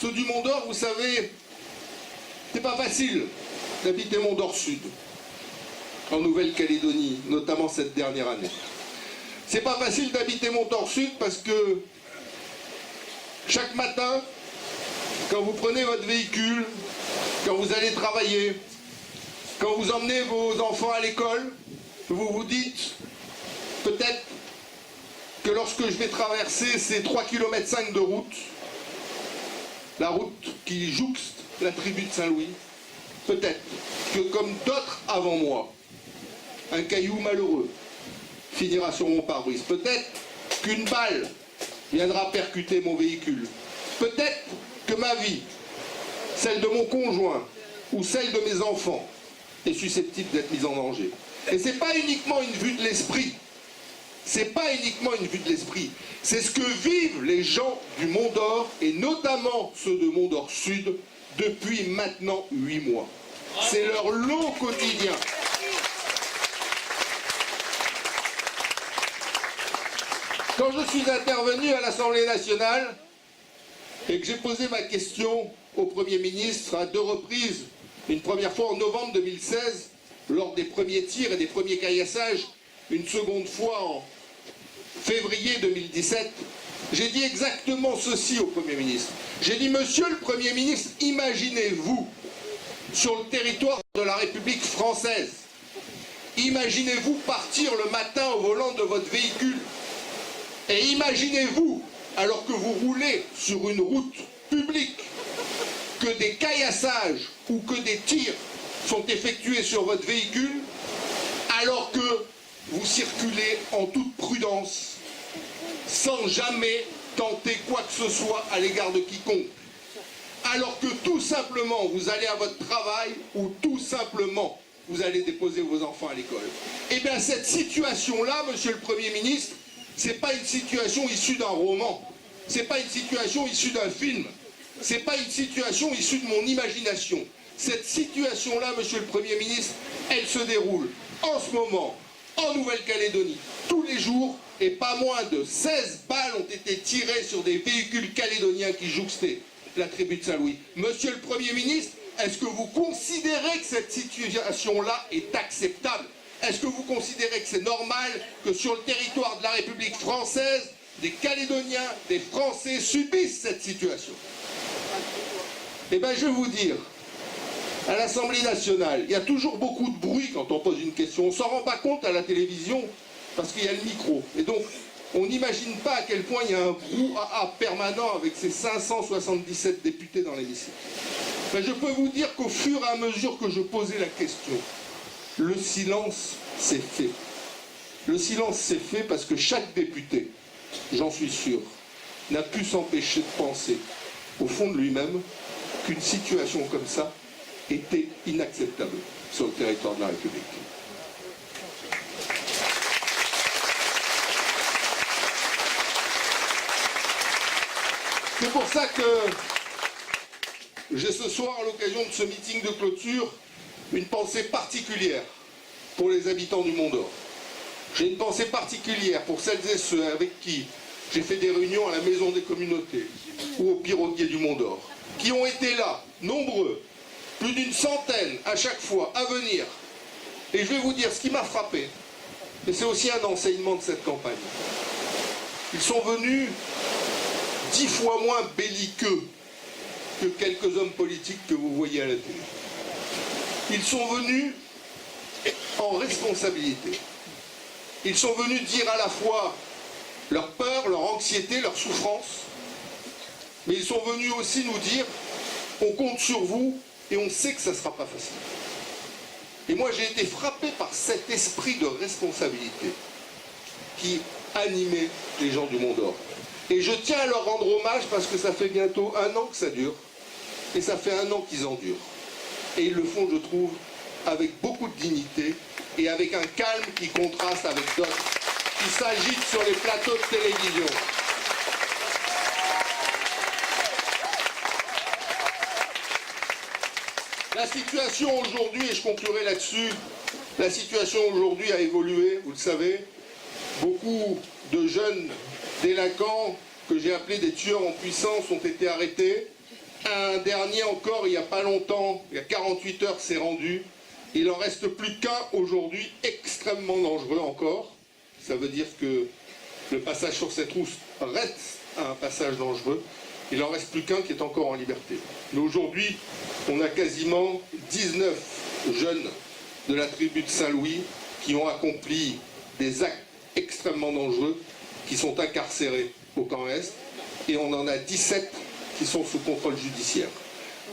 Ceux du Mont d'Or, vous savez, c'est pas facile d'habiter Mont d'Or Sud, en Nouvelle-Calédonie, notamment cette dernière année. C'est pas facile d'habiter Mont d'Or Sud parce que chaque matin, quand vous prenez votre véhicule, quand vous allez travailler, quand vous emmenez vos enfants à l'école, vous vous dites peut-être que lorsque je vais traverser ces 3,5 km de route, la route qui jouxte la tribu de Saint-Louis, peut-être que comme d'autres avant moi, un caillou malheureux finira sur mon pare-brise. Peut-être qu'une balle viendra percuter mon véhicule. Peut-être que ma vie, celle de mon conjoint ou celle de mes enfants, est susceptible d'être mise en danger. Et ce n'est pas uniquement une vue de l'esprit. C'est pas uniquement une vue de l'esprit. C'est ce que vivent les gens du Mont d'Or, et notamment ceux de Mont d'Or Sud, depuis maintenant 8 mois. C'est leur lot quotidien. Quand je suis intervenu à l'Assemblée nationale et que j'ai posé ma question au Premier ministre à 2 reprises, une première fois en novembre 2016, lors des premiers tirs et des premiers caillassages, une seconde fois en février 2017, j'ai dit exactement ceci au Premier ministre. J'ai dit, Monsieur le Premier ministre, imaginez-vous sur le territoire de la République française, imaginez-vous partir le matin au volant de votre véhicule, et imaginez-vous, alors que vous roulez sur une route publique, que des caillassages ou que des tirs sont effectués sur votre véhicule, alors que vous circulez en toute prudence, sans jamais tenter quoi que ce soit à l'égard de quiconque. Alors que tout simplement vous allez à votre travail ou tout simplement vous allez déposer vos enfants à l'école. Eh bien cette situation-là, Monsieur le Premier ministre, c'est pas une situation issue d'un roman, c'est pas une situation issue d'un film, c'est pas une situation issue de mon imagination. Cette situation-là, Monsieur le Premier ministre, elle se déroule en ce moment en Nouvelle-Calédonie, tous les jours, et pas moins de 16 balles ont été tirées sur des véhicules calédoniens qui jouxtaient la tribu de Saint-Louis. Monsieur le Premier ministre, est-ce que vous considérez que cette situation-là est acceptable? Est-ce que vous considérez que c'est normal que sur le territoire de la République française, des Calédoniens, des Français subissent cette situation? Eh bien, je vais vous dire, à l'Assemblée nationale, il y a toujours beaucoup de bruit quand on pose une question. On ne s'en rend pas compte à la télévision parce qu'il y a le micro. Et donc, on n'imagine pas à quel point il y a un brouhaha permanent avec ces 577 députés dans l'hémicycle. Mais je peux vous dire qu'au fur et à mesure que je posais la question, le silence s'est fait. Le silence s'est fait parce que chaque député, j'en suis sûr, n'a pu s'empêcher de penser au fond de lui-même qu'une situation comme ça était inacceptable sur le territoire de la République. C'est pour ça que j'ai ce soir, à l'occasion de ce meeting de clôture, une pensée particulière pour les habitants du Mont d'Or. J'ai une pensée particulière pour celles et ceux avec qui j'ai fait des réunions à la Maison des Communautés ou au Piroguier du Mont d'Or, qui ont été là, nombreux, plus d'une centaine à chaque fois, à venir. Et je vais vous dire ce qui m'a frappé, et c'est aussi un enseignement de cette campagne. Ils sont venus 10 fois moins belliqueux que quelques hommes politiques que vous voyez à la télé. Ils sont venus en responsabilité. Ils sont venus dire à la fois leur peur, leur anxiété, leur souffrance, mais ils sont venus aussi nous dire on compte sur vous et on sait que ça ne sera pas facile. Et moi j'ai été frappé par cet esprit de responsabilité qui animait les gens du Mont d'Or. Et je tiens à leur rendre hommage parce que ça fait bientôt 1 an que ça dure, et ça fait 1 an qu'ils endurent. Et ils le font, je trouve, avec beaucoup de dignité et avec un calme qui contraste avec d'autres qui s'agitent sur les plateaux de télévision. La situation aujourd'hui, et je conclurai là-dessus, la situation aujourd'hui a évolué, vous le savez. Beaucoup de jeunes délinquants que j'ai appelés des tueurs en puissance ont été arrêtés. Un dernier encore, il n'y a pas longtemps, il y a 48 heures, s'est rendu. Il n'en reste plus qu'un aujourd'hui, extrêmement dangereux encore. Ça veut dire que le passage sur cette route reste un passage dangereux. Il n'en reste plus qu'un qui est encore en liberté. Mais aujourd'hui, on a quasiment 19 jeunes de la tribu de Saint-Louis qui ont accompli des actes extrêmement dangereux, qui sont incarcérés au camp Est, et on en a 17 qui sont sous contrôle judiciaire.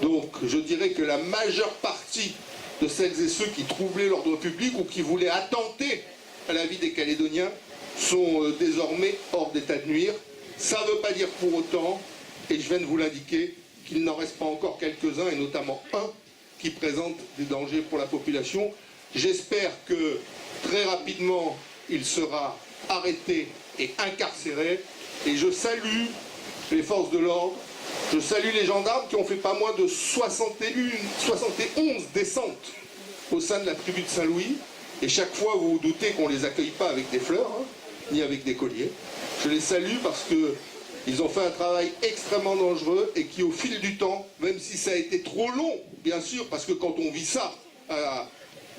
Donc je dirais que la majeure partie de celles et ceux qui troublaient l'ordre public ou qui voulaient attenter à la vie des Calédoniens sont désormais hors d'état de nuire. Ça ne veut pas dire pour autant, et je viens de vous l'indiquer, qu'il n'en reste pas encore quelques-uns, et notamment un qui présente des dangers pour la population. J'espère que très rapidement, il sera arrêté et incarcéré. Et je salue les forces de l'ordre, je salue les gendarmes qui ont fait pas moins de 71 descentes au sein de la tribu de Saint-Louis. Et chaque fois, vous vous doutez qu'on ne les accueille pas avec des fleurs, hein, ni avec des colliers. Je les salue parce qu'ils ont fait un travail extrêmement dangereux et qui, au fil du temps, même si ça a été trop long, bien sûr, parce que quand on vit ça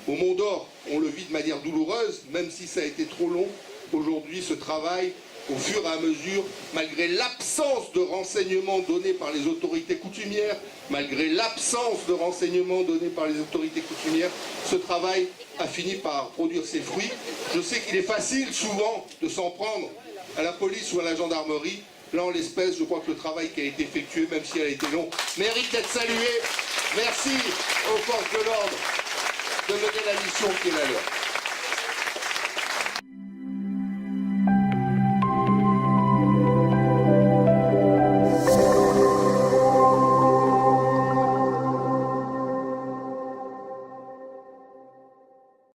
au Mont d'Or, on le vit de manière douloureuse, même si ça a été trop long, aujourd'hui, ce travail, au fur et à mesure, malgré l'absence de renseignements donnés par les autorités coutumières, malgré l'absence de renseignements donnés par les autorités coutumières, ce travail a fini par produire ses fruits. Je sais qu'il est facile souvent de s'en prendre à la police ou à la gendarmerie. Là, en l'espèce, je crois que le travail qui a été effectué, même si elle a été long, mérite d'être salué. Merci aux forces de l'ordre de mener la mission qui est la leur.